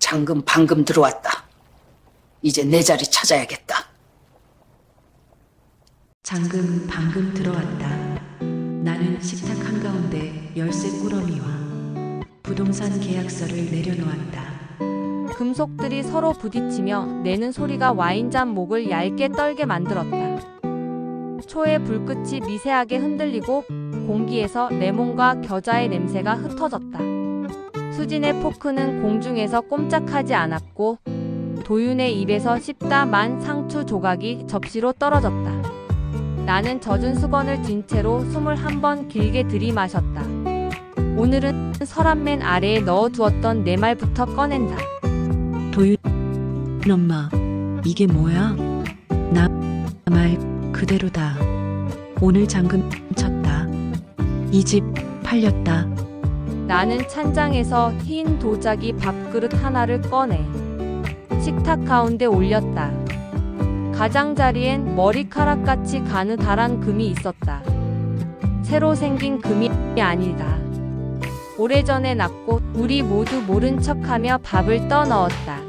장금 방금 들어왔다. 이제 내 자리 찾아야겠다. 장금 방금 들어왔다. 나는 식탁 한가운데 열쇠 꾸러미와 부동산 계약서를 내려놓았다. 금속들이 서로 부딪히며 내는 소리가 와인잔 목을 얇게 떨게 만들었다. 초의 불끝이 미세하게 흔들리고 공기에서 레몬과 겨자의 냄새가 흩어졌다. 수진의 포크는 공중에서 꼼짝하지 않았고 도윤의 입에서 씹다만 상추 조각이 접시로 떨어졌다. 나는 젖은 수건을 쥔 채로 숨을 한 번 길게 들이마셨다. 오늘은 서랍맨 아래에 넣어두었던 내 말부터 꺼낸다. 도윤 엄마, 이게 뭐야? 나 말 그대로다. 오늘 장금 쳤다. 이 집 팔렸다. 나는 찬장에서 흰 도자기 밥그릇 하나를 꺼내 식탁 가운데 올렸다. 가장자리엔 머리카락같이 가느다란 금이 있었다. 새로 생긴 금이 아니다. 오래전에 났고 우리 모두 모른 척하며 밥을 떠넣었다.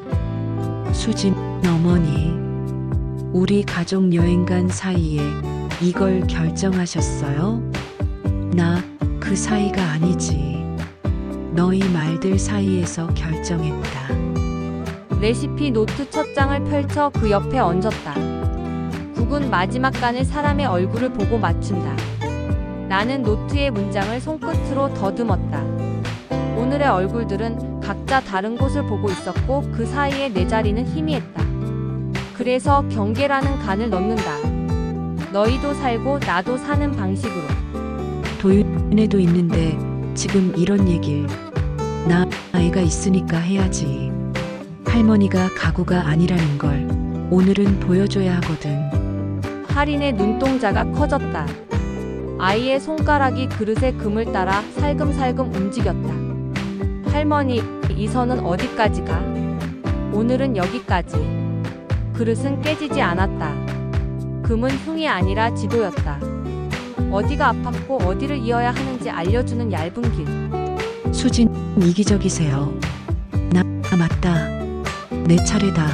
수진 어머니, 우리 가족 여행 간 사이에 이걸 결정하셨어요? 나 그 사이가 아니지. 너희 말들 사이에서 결정했다. 레시피 노트 첫 장을 펼쳐 그 옆에 얹었다. 국은 마지막 간을 사람의 얼굴을 보고 맞춘다. 나는 노트의 문장을 손끝으로 더듬었다. 오늘의 얼굴들은 각자 다른 곳을 보고 있었고 그 사이에 내 자리는 희미했다. 그래서 경계라는 간을 넣는다. 너희도 살고 나도 사는 방식으로. 도윤에도 있는데 지금 이런 얘길 나 아이가 있으니까 해야지. 할머니가 가구가 아니라는 걸 오늘은 보여줘야 하거든. 할인의 눈동자가 커졌다. 아이의 손가락이 그릇의 금을 따라 살금살금 움직였다. 할머니, 이 선은 어디까지 가? 오늘은 여기까지. 그릇은 깨지지 않았다. 금은 흉이 아니라 지도였다. 어디가 아팠고 어디를 이어야 하는지 알려주는 얇은 길. 수진 이기적이세요. 나 맞다. 내 차례다.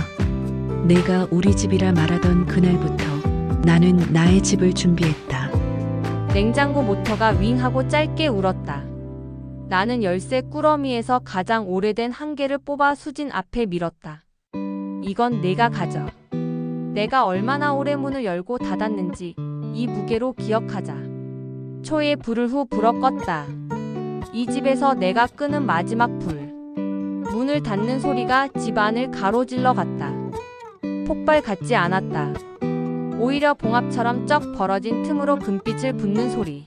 내가 우리 집이라 말하던 그날부터 나는 나의 집을 준비했다. 냉장고 모터가 윙하고 짧게 울었다. 나는 열쇠 꾸러미에서 가장 오래된 한 개를 뽑아 수진 앞에 밀었다. 이건 내가 가져. 내가 얼마나 오래 문을 열고 닫았는지 이 무게로 기억하자. 초에 불을 후 불어 껐다. 이 집에서 내가 끄는 마지막 불. 문을 닫는 소리가 집 안을 가로질러 갔다. 폭발 같지 않았다. 오히려 봉합처럼 쩍 벌어진 틈으로 금빛을 붓는 소리.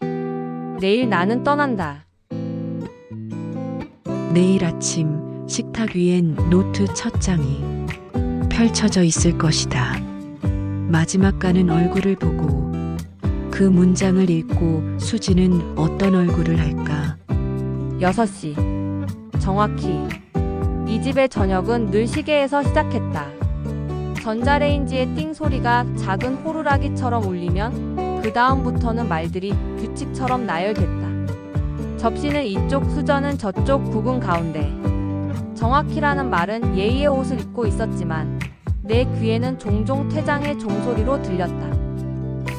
내일 나는 떠난다. 내일 아침 식탁 위엔 노트 첫 장이 펼쳐져 있을 것이다. 마지막 가는 얼굴을 보고 그 문장을 읽고 수지는 어떤 얼굴을 할까? 6시. 정확히. 이 집의 저녁은 늘 시계에서 시작했다. 전자레인지의 띵 소리가 작은 호루라기처럼 울리면 그 다음부터는 말들이 규칙처럼 나열됐다. 접시는 이쪽, 수저는 저쪽, 국은 가운데. 정확히라는 말은 예의의 옷을 입고 있었지만 내 귀에는 종종 퇴장의 종소리로 들렸다.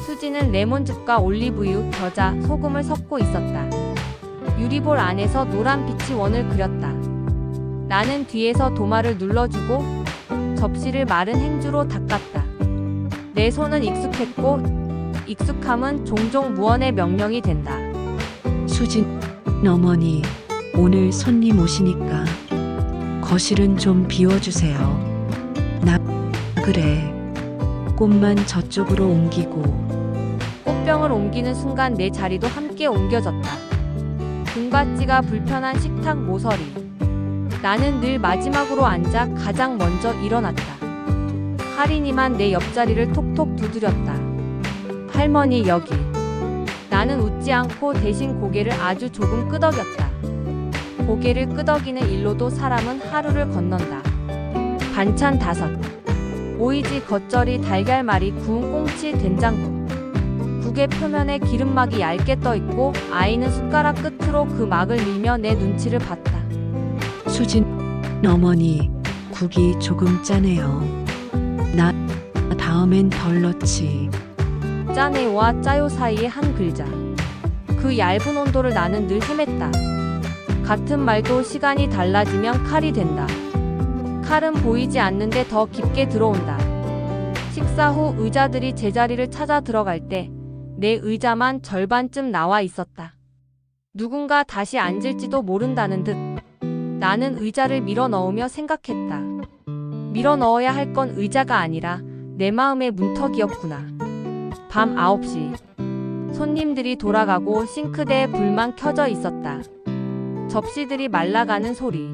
수지는 레몬즙과 올리브유, 겨자, 소금을 섞고 있었다. 유리볼 안에서 노란 빛이 원을 그렸다. 나는 뒤에서 도마를 눌러주고 접시를 마른 행주로 닦았다. 내 손은 익숙했고 익숙함은 종종 무언의 명령이 된다. 수진 어머니, 오늘 손님 오시니까 거실은 좀 비워주세요. 나 그래. 꽃만 저쪽으로 옮기고. 꽃병을 옮기는 순간 내 자리도 함께 옮겨졌다. 등받이가 불편한 식탁 모서리. 나는 늘 마지막으로 앉아 가장 먼저 일어났다. 할인이만 내 옆자리를 톡톡 두드렸다. 할머니 여기. 나는 웃지 않고 대신 고개를 아주 조금 끄덕였다. 고개를 끄덕이는 일로도 사람은 하루를 건넌다. 반찬 5. 오이지, 겉절이, 달걀말이, 구운 꽁치, 된장국. 국의 표면에 기름막이 얇게 떠있고 아이는 숟가락 끝으로 그 막을 밀며 내 눈치를 봤다. 수진 어머니, 국이 조금 짜네요. 나 다음엔 덜 넣지. 짜네와 짜요 사이의 한 글자. 그 얇은 온도를 나는 늘 헤맸다. 같은 말도 시간이 달라지면 칼이 된다. 칼은 보이지 않는데 더 깊게 들어온다. 식사 후 의자들이 제자리를 찾아 들어갈 때 내 의자만 절반쯤 나와 있었다. 누군가 다시 앉을지도 모른다는 듯 나는 의자를 밀어 넣으며 생각했다. 밀어 넣어야 할 건 의자가 아니라 내 마음의 문턱이었구나. 밤 9시. 손님들이 돌아가고 싱크대에 불만 켜져 있었다. 접시들이 말라가는 소리.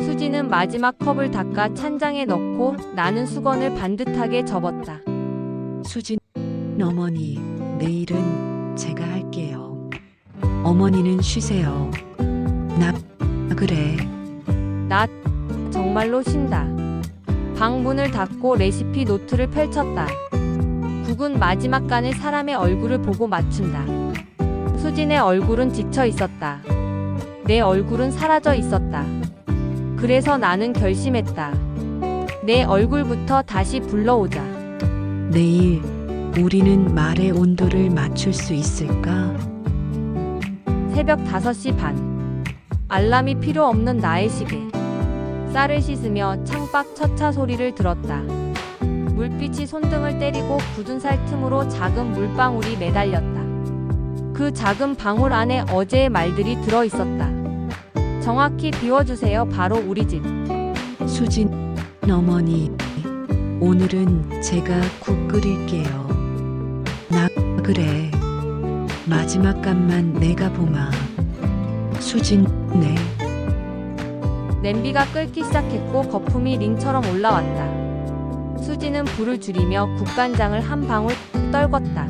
수지는 마지막 컵을 닦아 찬장에 넣고 나는 수건을 반듯하게 접었다. 수진 어머니, 내일은 제가 할게요. 어머니는 쉬세요. 나 그래. 나 정말로 쉰다. 방 문을 닫고 레시피 노트를 펼쳤다. 국은 마지막 간을 사람의 얼굴을 보고 맞춘다. 수진의 얼굴은 지쳐 있었다. 내 얼굴은 사라져 있었다. 그래서 나는 결심했다. 내 얼굴부터 다시 불러오자. 내일 우리는 말의 온도를 맞출 수 있을까? 새벽 5시 반. 알람이 필요 없는 나의 시계. 쌀을 씻으며 창밖 첫차 소리를 들었다. 물빛이 손등을 때리고 굳은 살 틈으로 작은 물방울이 매달렸다. 그 작은 방울 안에 어제의 말들이 들어있었다. 정확히 비워주세요. 바로 우리 집. 수진 어머니, 오늘은 제가 국 끓일게요. 나 그래. 마지막 간만 내가 보마. 수진, 네. 냄비가 끓기 시작했고 거품이 링처럼 올라왔다. 수지는 불을 줄이며 국간장을 한 방울 떨궜다.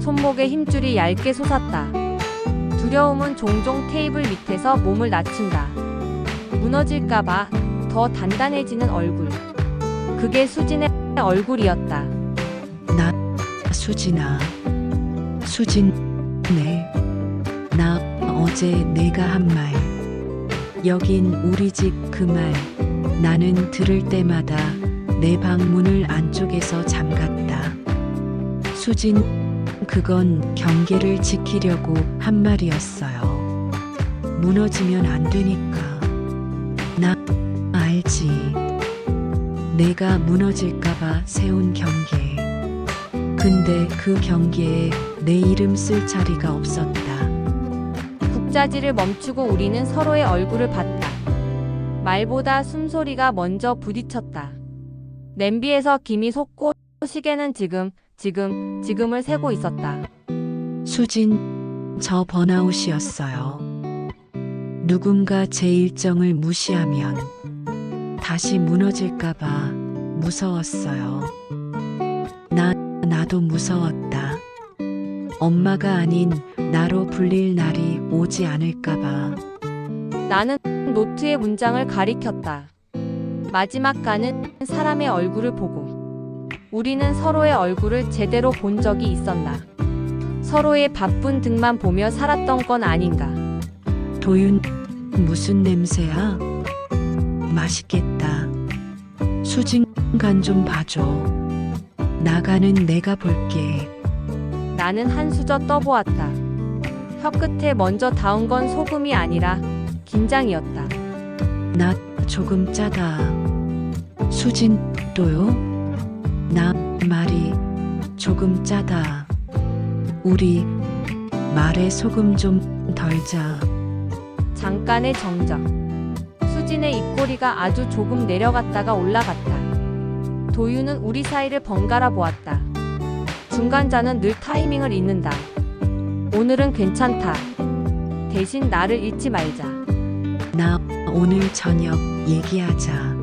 손목에 힘줄이 얇게 솟았다. 두려움은 종종 테이블 밑에서 몸을 낮춘다. 무너질까봐 더 단단해지는 얼굴. 그게 수진의 얼굴이었다. 나 수진아. 수진, 네. 나 어제 내가 한 말. 여긴 우리 집 그 말. 나는 들을 때마다 내 방문을 안쪽에서 잠갔다. 수진, 그건 경계를 지키려고 한 말이었어요. 무너지면 안 되니까. 나 알지. 내가 무너질까봐 세운 경계. 근데 그 경계에 내 이름 쓸 자리가 없었다. 국자지를 멈추고 우리는 서로의 얼굴을 봤다. 말보다 숨소리가 먼저 부딪혔다. 냄비에서 김이 솟고 시계는 지금을 세고 있었다. 수진, 저 번아웃이었어요. 누군가 제 일정을 무시하면 다시 무너질까봐 무서웠어요. 나도 무서웠다. 엄마가 아닌 나로 불릴 날이 오지 않을까봐. 나는 노트의 문장을 가리켰다. 마지막 가는 사람의 얼굴을 보고. 우리는 서로의 얼굴을 제대로 본 적이 있었나. 서로의 바쁜 등만 보며 살았던 건 아닌가. 도윤, 무슨 냄새야? 맛있겠다. 수진, 간 좀 봐줘. 나가는 내가 볼게. 나는 한 수저 떠보았다. 혀 끝에 먼저 닿은 건 소금이 아니라 긴장이었다. 나 조금 짜다. 수진, 또요? 나 말이 조금 짜다. 우리 말에 소금 좀 덜자. 잠깐의 정적. 수진의 입꼬리가 아주 조금 내려갔다가 올라갔다. 도유는 우리 사이를 번갈아 보았다. 중간자는 늘 타이밍을 잊는다. 오늘은 괜찮다. 대신 나를 잊지 말자. 나 오늘 저녁 얘기하자.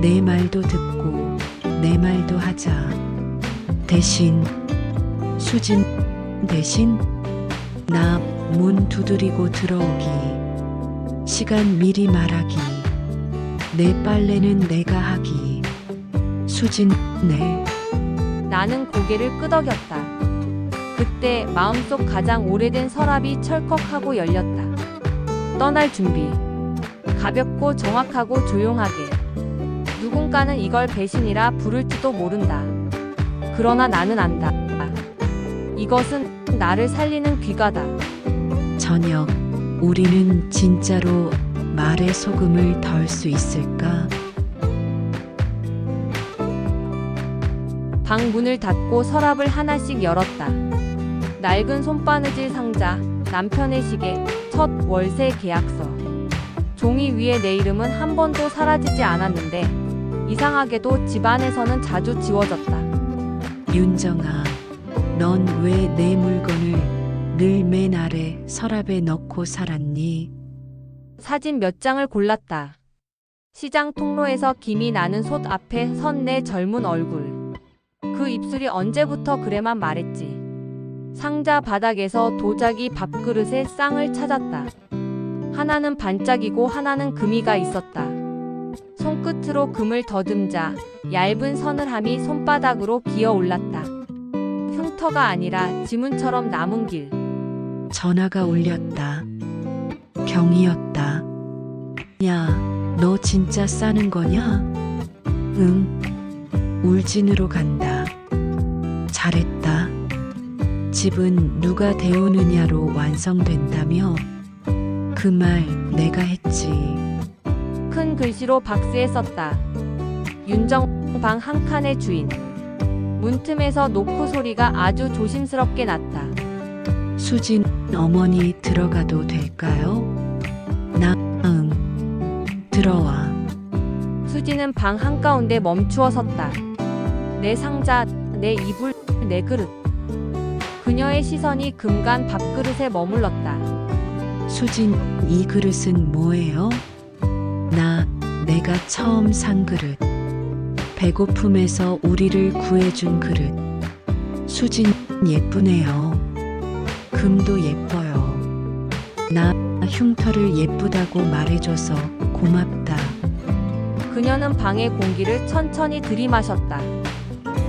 내 말도 듣고 내 말도 하자. 대신 수진, 대신 나 문 두드리고 들어오기. 시간 미리 말하기. 내 빨래는 내가 하기. 수진, 네. 나는 고개를 끄덕였다. 그때 마음속 가장 오래된 서랍이 철컥하고 열렸다. 떠날 준비. 가볍고 정확하고 조용하게. 누군가는 이걸 배신이라 부를지도 모른다. 그러나 나는 안다. 이것은 나를 살리는 귀가다. 저녁, 우리는 진짜로 말에 소금을 덜 수 있을까? 방 문을 닫고 서랍을 하나씩 열었다. 낡은 손바느질 상자, 남편의 시계, 첫 월세 계약서. 종이 위에 내 이름은 한 번도 사라지지 않았는데 이상하게도 집안에서는 자주 지워졌다. 윤정아, 넌 왜 내 물건을 늘 맨 아래 서랍에 넣고 살았니? 사진 몇 장을 골랐다. 시장 통로에서 김이 나는 솥 앞에 선 내 젊은 얼굴. 그 입술이 언제부터 그래만 말했지. 상자 바닥에서 도자기 밥그릇에 쌍을 찾았다. 하나는 반짝이고 하나는 금이가 있었다. 손끝으로 금을 더듬자 얇은 서늘함이 손바닥으로 기어 올랐다. 흉터가 아니라 지문처럼 남은 길. 전화가 울렸다. 경이었다. 야, 너 진짜 싸는 거냐? 응. 울진으로 간다. 잘했다. 집은 누가 데우느냐로 완성된다며? 그 말 내가 했지. 큰 글씨로 박스에 썼다. 윤정 방 한 칸의 주인. 문틈에서 노크 소리가 아주 조심스럽게 났다. 수진 어머니 들어가도 될까요? 들어와. 수지는 방 한가운데 멈추어 섰다. 내 상자, 내 이불, 내 그릇. 그녀의 시선이 금간 밥그릇에 머물렀다. 수진, 이 그릇은 뭐예요? 내가 처음 산 그릇. 배고픔에서 우리를 구해준 그릇. 수진, 예쁘네요. 금도 예뻐요. 나 흉터를 예쁘다고 말해줘서 고맙다. 그녀는 방의 공기를 천천히 들이마셨다.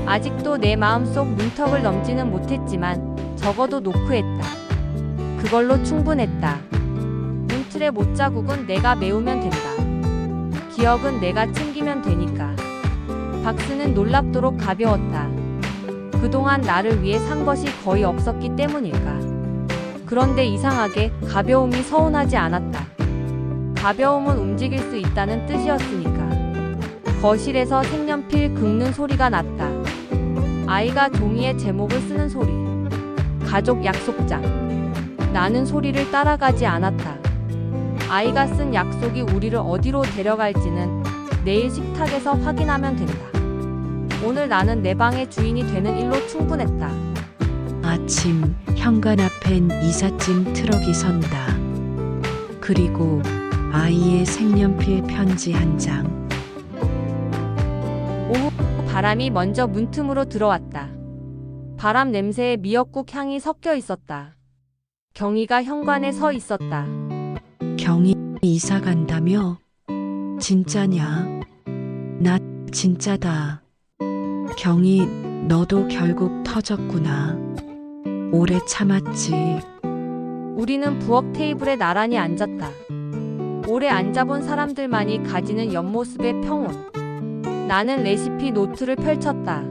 아직도 내 마음속 문턱을 넘지는 못했지만 적어도 노크했다. 그걸로 충분했다. 문틀의 못자국은 내가 메우면 된다. 기억은 내가 챙기면 되니까. 박스는 놀랍도록 가벼웠다. 그동안 나를 위해 산 것이 거의 없었기 때문일까. 그런데 이상하게 가벼움이 서운하지 않았다. 가벼움은 움직일 수 있다는 뜻이었으니까. 거실에서 색연필 긁는 소리가 났다. 아이가 종이에 제목을 쓰는 소리. 가족 약속장. 나는 소리를 따라가지 않았다. 아이가 쓴 약속이 우리를 어디로 데려갈지는 내일 식탁에서 확인하면 된다. 오늘 나는 내 방의 주인이 되는 일로 충분했다. 아침 현관 앞엔 이삿짐 트럭이 선다. 그리고 아이의 색연필 편지 한 장. 오후 바람이 먼저 문틈으로 들어왔다. 바람 냄새에 미역국 향이 섞여 있었다. 경희가 현관에 서 있었다. 경희 이사 간다며? 진짜냐? 나 진짜다. 경희, 너도 결국 터졌구나. 오래 참았지. 우리는 부엌 테이블에 나란히 앉았다. 오래 앉아본 사람들만이 가지는 옆모습의 평온. 나는 레시피 노트를 펼쳤다.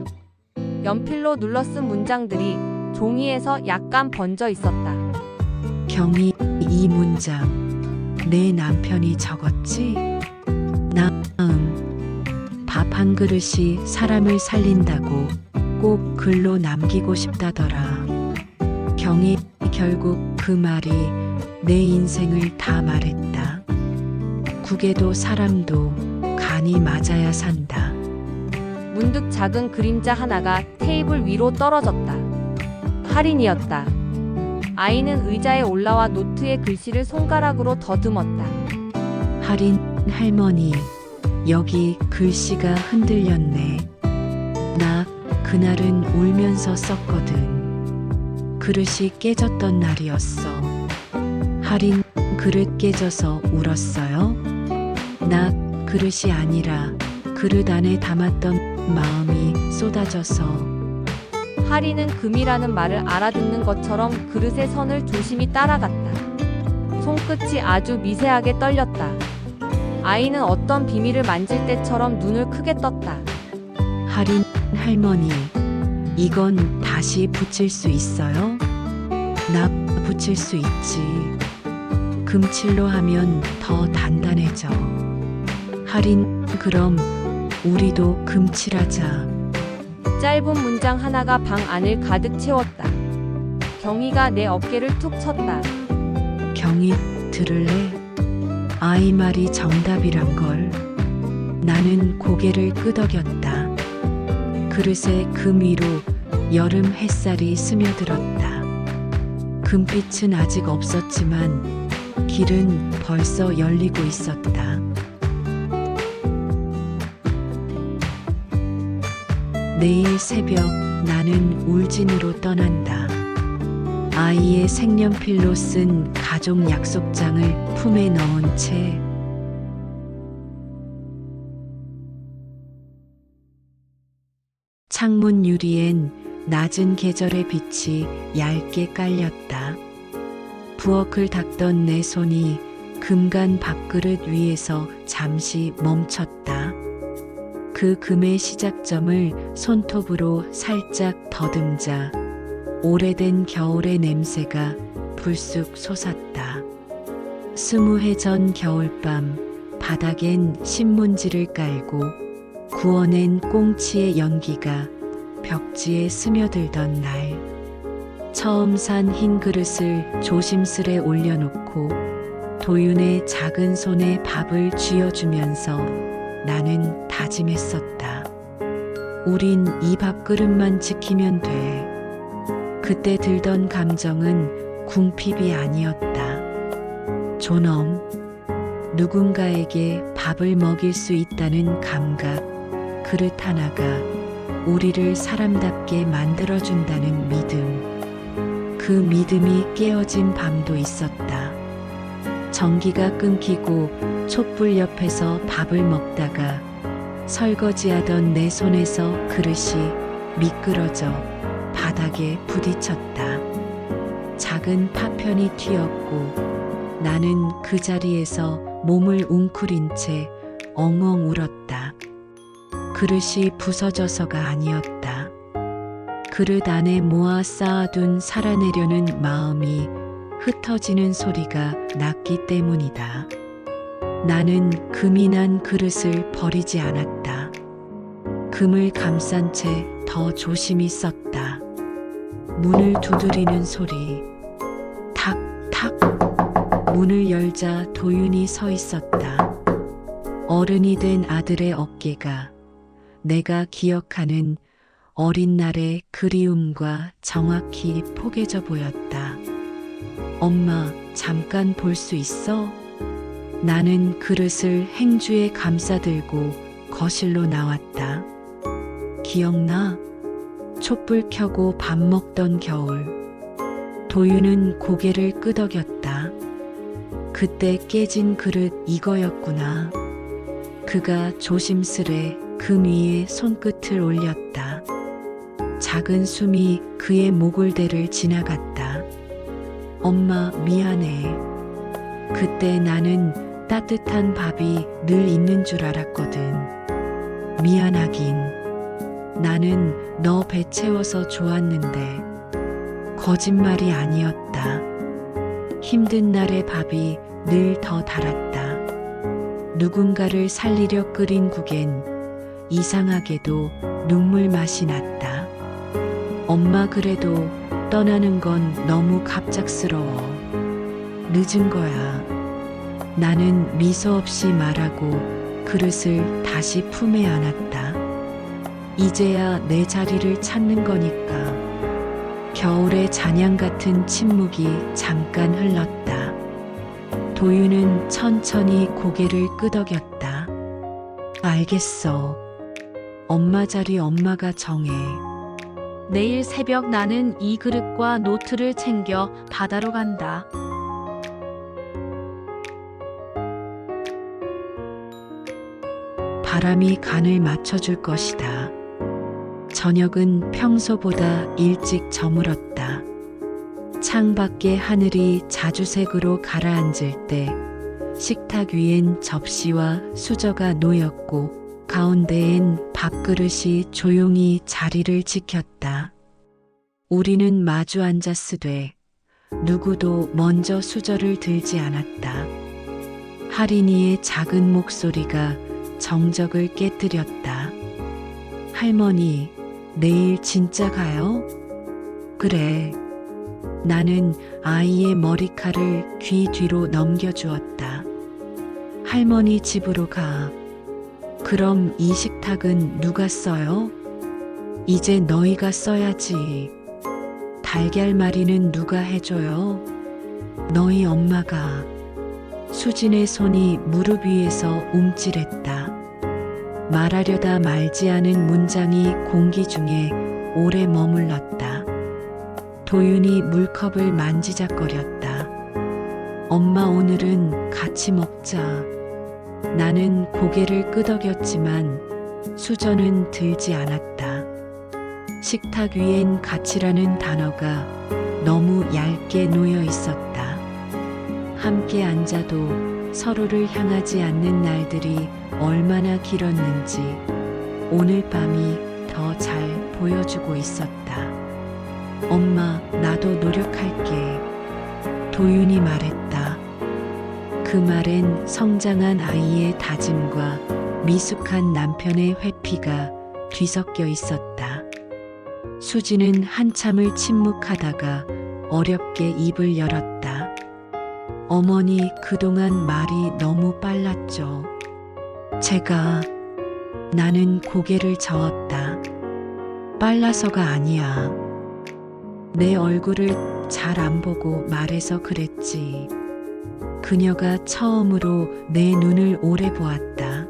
연필로 눌러 쓴 문장들이 종이에서 약간 번져 있었다. 경희, 이 문장 내 남편이 적었지? 밥 한 그릇이 사람을 살린다고 꼭 글로 남기고 싶다더라. 경희, 결국 그 말이 내 인생을 다 말했다. 국에도 사람도 간이 맞아야 산다. 문득 작은 그림자 하나가 테이블 위로 떨어졌다. 할인이었다. 아이는 의자에 올라와 노트의 글씨를 손가락으로 더듬었다. 할인, 할머니, 여기 글씨가 흔들렸네. 나 그날은 울면서 썼거든. 그릇이 깨졌던 날이었어. 할인, 그릇 깨져서 울었어요? 나 그릇이 아니라 그릇 안에 담았던 마음이 쏟아져서. 할인은 금이라는 말을 알아듣는 것처럼 그릇의 선을 조심히 따라갔다. 손끝이 아주 미세하게 떨렸다. 아이는 어떤 비밀을 만질 때처럼 눈을 크게 떴다. 할인 할머니, 이건 다시 붙일 수 있어요? 나 붙일 수 있지. 금칠로 하면 더 단단해져. 할인, 그럼 우리도 금칠하자. 짧은 문장 하나가 방 안을 가득 채웠다. 경희가 내 어깨를 툭 쳤다. 경희, 들을래? 아이 말이 정답이란 걸. 나는 고개를 끄덕였다. 그릇에 금 위로 여름 햇살이 스며들었다. 금빛은 아직 없었지만 길은 벌써 열리고 있었다. 내일 새벽 나는 울진으로 떠난다. 아이의 색연필로 쓴 가족 약속장을 품에 넣은 채 창문 유리엔 낮은 계절의 빛이 얇게 깔렸다. 부엌을 닦던 내 손이 금간 밥그릇 위에서 잠시 멈췄다. 그 금의 시작점을 손톱으로 살짝 더듬자 오래된 겨울의 냄새가 불쑥 솟았다. 20해 전 겨울밤 바닥엔 신문지를 깔고 구워낸 꽁치의 연기가 벽지에 스며들던 날, 처음 산 흰 그릇을 조심스레 올려놓고 도윤의 작은 손에 밥을 쥐어주면서 나는 다짐했었다. 우린 이 밥그릇만 지키면 돼. 그때 들던 감정은 궁핍이 아니었다. 존엄, 누군가에게 밥을 먹일 수 있다는 감각, 그릇 하나가 우리를 사람답게 만들어준다는 믿음. 그 믿음이 깨어진 밤도 있었다. 전기가 끊기고 촛불 옆에서 밥을 먹다가 설거지하던 내 손에서 그릇이 미끄러져 바닥에 부딪혔다. 작은 파편이 튀었고 나는 그 자리에서 몸을 웅크린 채 엉엉 울었다. 그릇이 부서져서가 아니었다. 그릇 안에 모아 쌓아둔 살아내려는 마음이 흩어지는 소리가 났기 때문이다. 나는 금이 난 그릇을 버리지 않았다. 금을 감싼 채 더 조심히 썼다. 문을 두드리는 소리. 탁, 탁. 문을 열자 도윤이 서 있었다. 어른이 된 아들의 어깨가 내가 기억하는 어린 날의 그리움과 정확히 포개져 보였다. 엄마, 잠깐 볼 수 있어? 나는 그릇을 행주에 감싸들고 거실로 나왔다. 기억나? 촛불 켜고 밥 먹던 겨울. 도윤은 고개를 끄덕였다. 그때 깨진 그릇 이거였구나. 그가 조심스레 금 위에 손끝을 올렸다. 작은 숨이 그의 목골대를 지나갔다. 엄마, 미안해. 그때 나는 따뜻한 밥이 늘 있는 줄 알았거든. 미안하긴. 나는 너 배 채워서 좋았는데 거짓말이 아니었다. 힘든 날의 밥이 늘 더 달았다. 누군가를 살리려 끓인 국엔 이상하게도 눈물 맛이 났다. 엄마, 그래도 떠나는 건 너무 갑작스러워. 늦은 거야. 나는 미소 없이 말하고 그릇을 다시 품에 안았다. 이제야 내 자리를 찾는 거니까. 겨울의 잔향 같은 침묵이 잠깐 흘렀다. 도윤은 천천히 고개를 끄덕였다. 알겠어. 엄마 자리 엄마가 정해. 내일 새벽 나는 이 그릇과 노트를 챙겨 바다로 간다. 바람이 간을 맞춰줄 것이다. 저녁은 평소보다 일찍 저물었다. 창밖의 하늘이 자주색으로 가라앉을 때 식탁 위엔 접시와 수저가 놓였고 가운데엔 밥그릇이 조용히 자리를 지켰다. 우리는 마주 앉았으되 누구도 먼저 수저를 들지 않았다. 할인이의 작은 목소리가 정적을 깨뜨렸다. 할머니, 내일 진짜 가요? 그래. 나는 아이의 머리칼을 귀 뒤로 넘겨주었다. 할머니 집으로 가. 그럼 이 식탁은 누가 써요? 이제 너희가 써야지. 달걀말이는 누가 해줘요? 너희 엄마가. 수진의 손이 무릎 위에서 움찔했다. 말하려다 말지 않은 문장이 공기 중에 오래 머물렀다. 도윤이 물컵을 만지작거렸다. 엄마 오늘은 같이 먹자. 나는 고개를 끄덕였지만 수저는 들지 않았다. 식탁 위엔 가치라는 단어가 너무 얇게 놓여 있었다. 함께 앉아도 서로를 향하지 않는 날들이 얼마나 길었는지 오늘 밤이 더 잘 보여주고 있었다. 엄마, 나도 노력할게. 도윤이 말했다. 그 말엔 성장한 아이의 다짐과 미숙한 남편의 회피가 뒤섞여 있었다. 수지는 한참을 침묵하다가 어렵게 입을 열었다. 어머니, 그동안 말이 너무 빨랐죠. 나는 고개를 저었다. 빨라서가 아니야. 내 얼굴을 잘 안 보고 말해서 그랬지. 그녀가 처음으로 내 눈을 오래 보았다.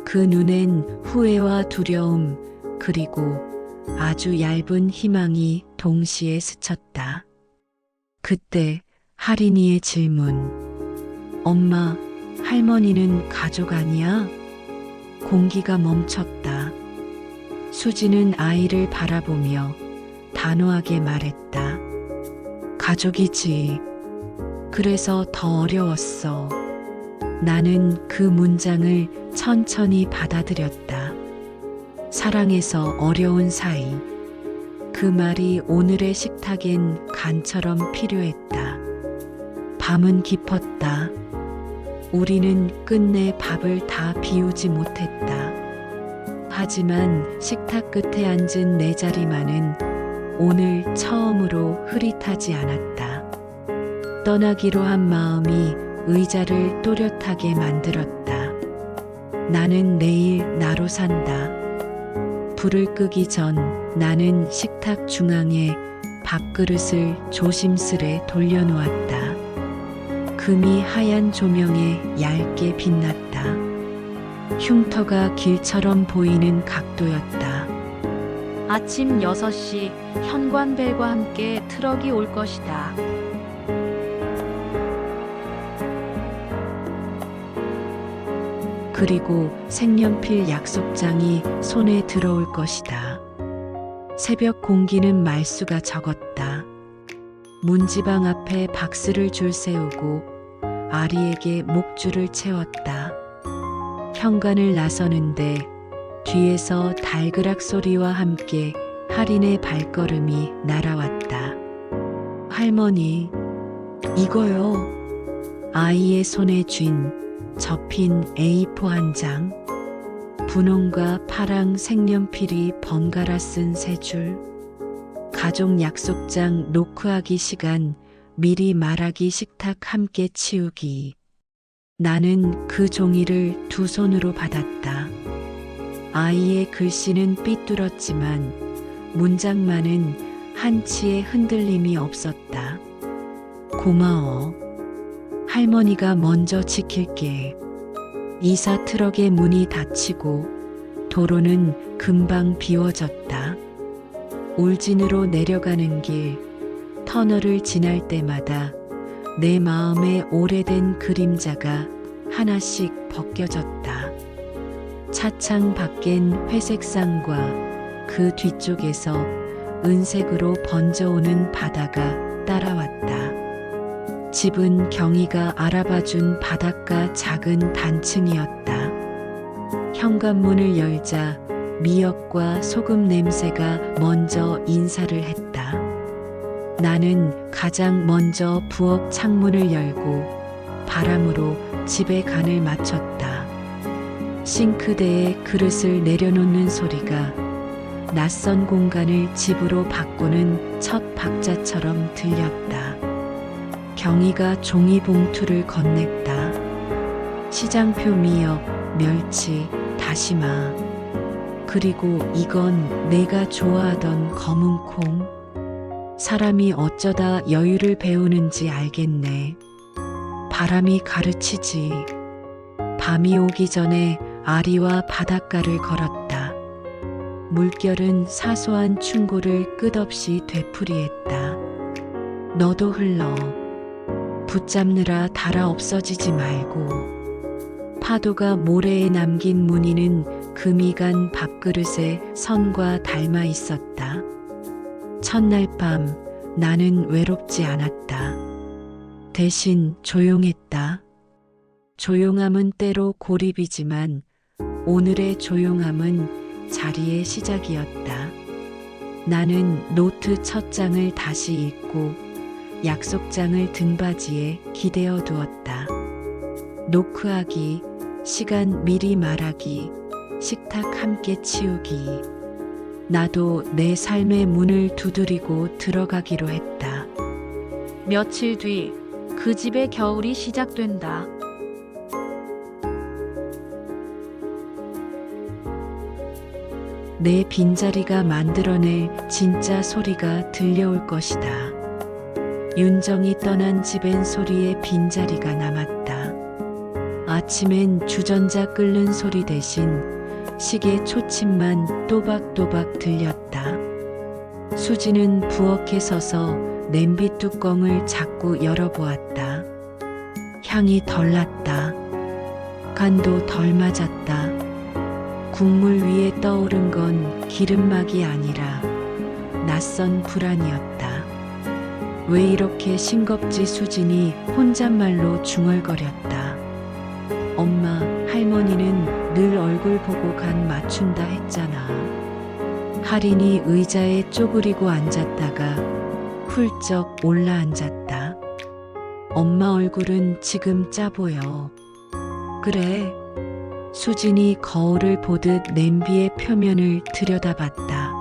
그 눈엔 후회와 두려움, 그리고 아주 얇은 희망이 동시에 스쳤다. 그때 할인이의 질문. 엄마, 할머니는 가족 아니야? 공기가 멈췄다. 수지는 아이를 바라보며 단호하게 말했다. 가족이지. 그래서 더 어려웠어. 나는 그 문장을 천천히 받아들였다. 사랑해서 어려운 사이. 그 말이 오늘의 식탁엔 간처럼 필요했다. 밤은 깊었다. 우리는 끝내 밥을 다 비우지 못했다. 하지만 식탁 끝에 앉은 내 자리만은 오늘 처음으로 흐릿하지 않았다. 떠나기로 한 마음이 의자를 또렷하게 만들었다. 나는 내일 나로 산다. 불을 끄기 전 나는 식탁 중앙에 밥그릇을 조심스레 돌려놓았다. 금이 하얀 조명에 얇게 빛났다. 흉터가 길처럼 보이는 각도였다. 아침 6시 현관벨과 함께 트럭이 올 것이다. 그리고 색연필 약속장이 손에 들어올 것이다. 새벽 공기는 말수가 적었다. 문지방 앞에 박스를 줄 세우고 아리에게 목줄을 채웠다. 현관을 나서는데 뒤에서 달그락 소리와 함께 할인의 발걸음이 날아왔다. 할머니, 이거요. 아이의 손에 쥔 접힌 A4 한 장, 분홍과 파랑 색연필이 번갈아 쓴 세 줄, 가족 약속장 노크하기 시간, 미리 말하기 식탁 함께 치우기. 나는 그 종이를 두 손으로 받았다. 아이의 글씨는 삐뚤었지만 문장만은 한치의 흔들림이 없었다. 고마워. 할머니가 먼저 지킬게. 이사 트럭의 문이 닫히고 도로는 금방 비워졌다. 울진으로 내려가는 길, 터널을 지날 때마다 내 마음의 오래된 그림자가 하나씩 벗겨졌다. 차창 밖엔 회색상과 그 뒤쪽에서 은색으로 번져오는 바다가 따라왔다. 집은 경희가 알아봐준 바닷가 작은 단층이었다. 현관문을 열자 미역과 소금 냄새가 먼저 인사를 했다. 나는 가장 먼저 부엌 창문을 열고 바람으로 집의 간을 맞췄다. 싱크대에 그릇을 내려놓는 소리가 낯선 공간을 집으로 바꾸는 첫 박자처럼 들렸다. 경희가 종이 봉투를 건넸다. 시장표 미역, 멸치, 다시마. 그리고 이건 내가 좋아하던 검은 콩. 사람이 어쩌다 여유를 배우는지 알겠네. 바람이 가르치지. 밤이 오기 전에 아리와 바닷가를 걸었다. 물결은 사소한 충고를 끝없이 되풀이했다. 너도 흘러. 붙잡느라 닳아 없어지지 말고. 파도가 모래에 남긴 무늬는 금이 간 밥그릇에 선과 닮아 있었다. 첫날 밤 나는 외롭지 않았다. 대신 조용했다. 조용함은 때로 고립이지만 오늘의 조용함은 자리의 시작이었다. 나는 노트 첫 장을 다시 읽고 약속장을 등받이에 기대어 두었다. 노크하기, 시간 미리 말하기, 식탁 함께 치우기. 나도 내 삶의 문을 두드리고 들어가기로 했다. 며칠 뒤 그 집의 겨울이 시작된다. 내 빈자리가 만들어낼 진짜 소리가 들려올 것이다. 윤정이 떠난 집엔 소리의 빈자리가 남았다. 아침엔 주전자 끓는 소리 대신 시계 초침만 또박또박 들렸다. 수지는 부엌에 서서 냄비 뚜껑을 자꾸 열어보았다. 향이 덜 났다. 간도 덜 맞았다. 국물 위에 떠오른 건 기름막이 아니라 낯선 불안이었다. 왜 이렇게 싱겁지? 수진이 혼잣말로 중얼거렸다. 엄마, 할머니는 늘 얼굴 보고 간 맞춘다 했잖아. 할인이 의자에 쪼그리고 앉았다가 훌쩍 올라앉았다. 엄마 얼굴은 지금 짜 보여. 그래. 수진이 거울을 보듯 냄비의 표면을 들여다봤다.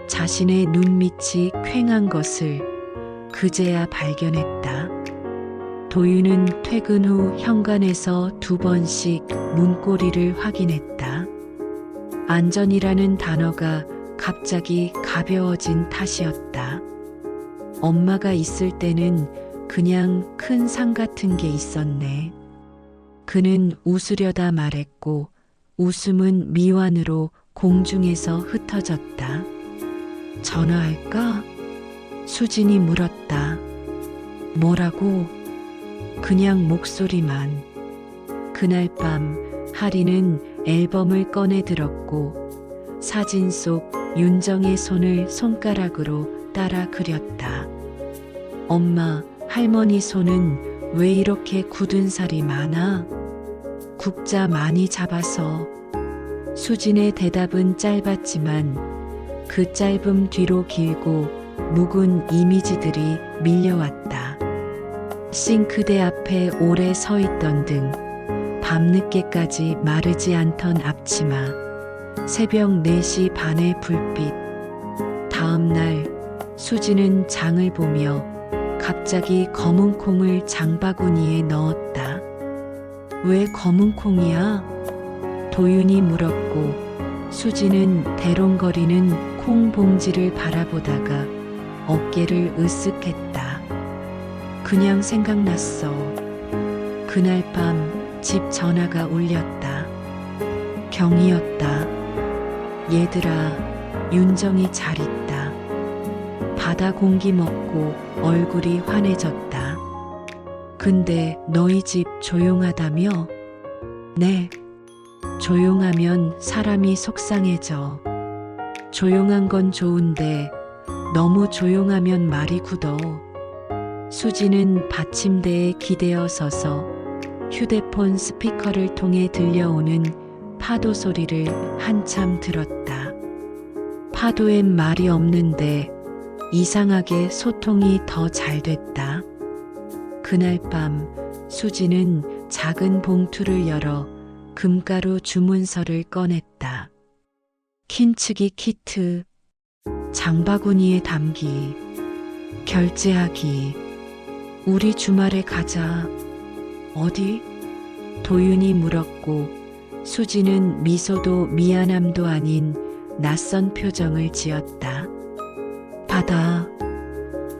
자신의 눈밑이 퀭한 것을 그제야 발견했다. 도윤은 퇴근 후 현관에서 2번씩 문고리를 확인했다. 안전이라는 단어가 갑자기 가벼워진 탓이었다. 엄마가 있을 때는 그냥 큰 상 같은 게 있었네. 그는 웃으려다 말했고 웃음은 미완으로 공중에서 흩어졌다. 전화할까? 수진이 물었다. 뭐라고? 그냥 목소리만. 그날 밤 하리는 앨범을 꺼내 들었고 사진 속 윤정의 손을 손가락으로 따라 그렸다. 엄마, 할머니 손은 왜 이렇게 굳은 살이 많아? 국자 많이 잡아서. 수진의 대답은 짧았지만 그 짧음 뒤로 길고 묵은 이미지들이 밀려왔다. 싱크대 앞에 오래 서 있던 등, 밤늦게까지 마르지 않던 앞치마, 새벽 4시 반의 불빛. 다음 날 수진은 장을 보며 갑자기 검은 콩을 장바구니에 넣었다. 왜 검은 콩이야? 도윤이 물었고 수진은 대롱거리는 콩 봉지를 바라보다가 어깨를 으쓱했다. 그냥 생각났어. 그날 밤 집 전화가 울렸다. 경이었다. 얘들아, 윤정이 잘 있다. 바다 공기 먹고 얼굴이 환해졌다. 근데 너희 집 조용하다며? 네. 조용하면 사람이 속상해져. 조용한 건 좋은데 너무 조용하면 말이 굳어. 수지는 받침대에 기대어 서서 휴대폰 스피커를 통해 들려오는 파도 소리를 한참 들었다. 파도엔 말이 없는데 이상하게 소통이 더 잘 됐다. 그날 밤 수지는 작은 봉투를 열어 금가루 주문서를 꺼냈다. 킨츠기 키트, 장바구니에 담기, 결제하기, 우리 주말에 가자. 어디? 도윤이 물었고 수지는 미소도 미안함도 아닌 낯선 표정을 지었다. 바다,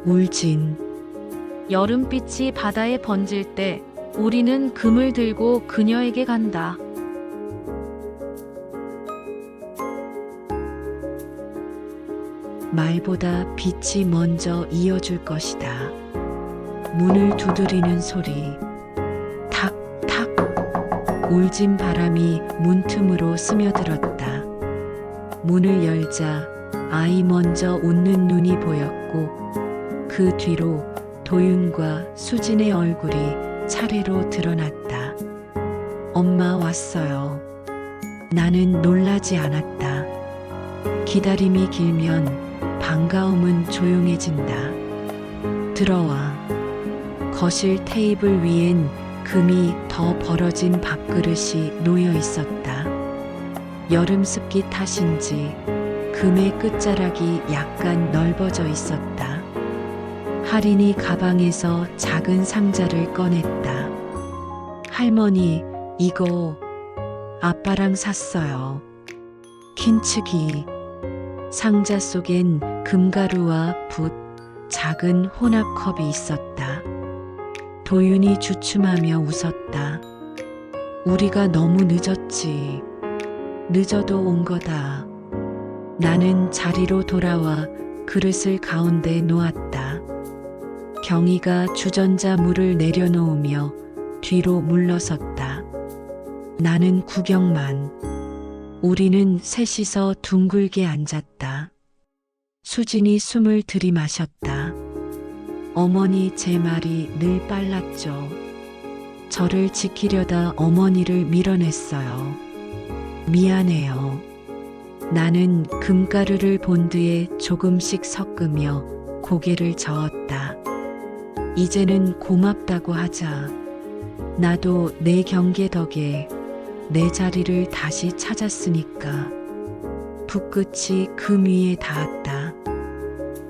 울진. 여름빛이 바다에 번질 때 우리는 금을 들고 그녀에게 간다. 말보다 빛이 먼저 이어줄 것이다. 문을 두드리는 소리. 탁, 탁. 울진 바람이 문틈으로 스며들었다. 문을 열자 아이 먼저 웃는 눈이 보였고 그 뒤로 도윤과 수진의 얼굴이 차례로 드러났다. 엄마 왔어요. 나는 놀라지 않았다. 기다림이 길면 반가움은 조용해진다. 들어와. 거실 테이블 위엔 금이 더 벌어진 밥그릇이 놓여 있었다. 여름 습기 탓인지 금의 끝자락이 약간 넓어져 있었다. 할인이 가방에서 작은 상자를 꺼냈다. 할머니, 이거 아빠랑 샀어요. 킨츠기. 상자 속엔 금가루와 붓, 작은 혼합컵이 있었다. 도윤이 주춤하며 웃었다. 우리가 너무 늦었지. 늦어도 온 거다. 나는 자리로 돌아와 그릇을 가운데 놓았다. 경희가 주전자 물을 내려놓으며 뒤로 물러섰다. 나는 구경만. 우리는 셋이서 둥글게 앉았다. 수진이 숨을 들이마셨다. 어머니 제 말이 늘 빨랐죠. 저를 지키려다 어머니를 밀어냈어요. 미안해요. 나는 금가루를 본드에 조금씩 섞으며 고개를 저었다. 이제는 고맙다고 하자. 나도 내 경계 덕에 내 자리를 다시 찾았으니까. 붓끝이 금 위에 닿았다.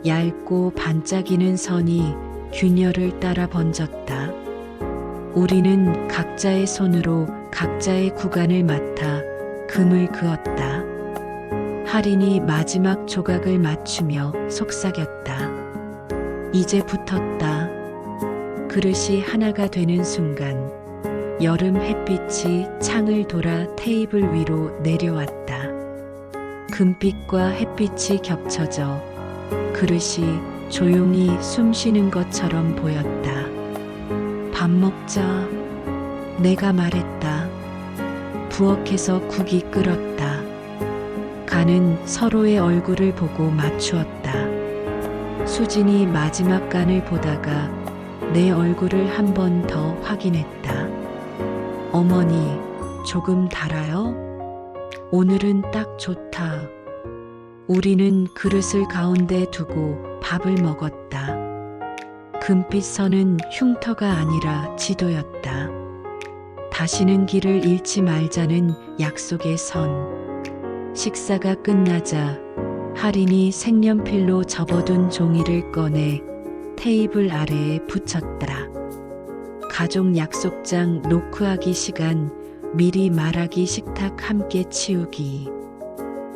얇고 반짝이는 선이 균열을 따라 번졌다. 우리는 각자의 손으로 각자의 구간을 맡아 금을 그었다. 할인이 마지막 조각을 맞추며 속삭였다. 이제 붙었다. 그릇이 하나가 되는 순간 여름 햇빛이 창을 돌아 테이블 위로 내려왔다. 금빛과 햇빛이 겹쳐져 그릇이 조용히 숨 쉬는 것처럼 보였다. 밥 먹자. 내가 말했다. 부엌에서 국이 끓었다. 간은 서로의 얼굴을 보고 맞추었다. 수진이 마지막 간을 보다가 내 얼굴을 한 번 더 확인했다. 어머니, 조금 달아요? 오늘은 딱 좋다. 우리는 그릇을 가운데 두고 밥을 먹었다. 금빛 선은 흉터가 아니라 지도였다. 다시는 길을 잃지 말자는 약속의 선. 식사가 끝나자 할인이 색연필로 접어둔 종이를 꺼내 테이블 아래에 붙였다. 가족 약속장 노크하기 시간, 미리 말하기 식탁 함께 치우기.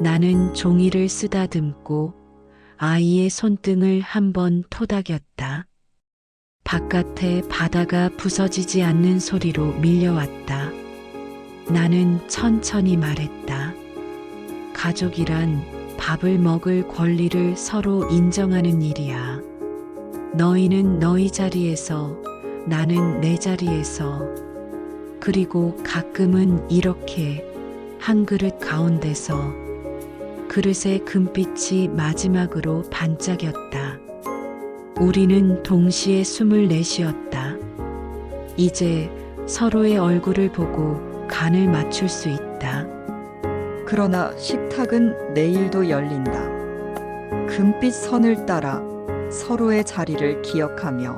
나는 종이를 쓰다듬고 아이의 손등을 한번 토닥였다. 바깥에 바다가 부서지지 않는 소리로 밀려왔다. 나는 천천히 말했다. 가족이란 밥을 먹을 권리를 서로 인정하는 일이야. 너희는 너희 자리에서, 나는 내 자리에서. 그리고 가끔은 이렇게 한 그릇 가운데서 그릇의 금빛이 마지막으로 반짝였다. 우리는 동시에 숨을 내쉬었다. 이제 서로의 얼굴을 보고 간을 맞출 수 있다. 그러나 식탁은 내일도 열린다. 금빛 선을 따라 서로의 자리를 기억하며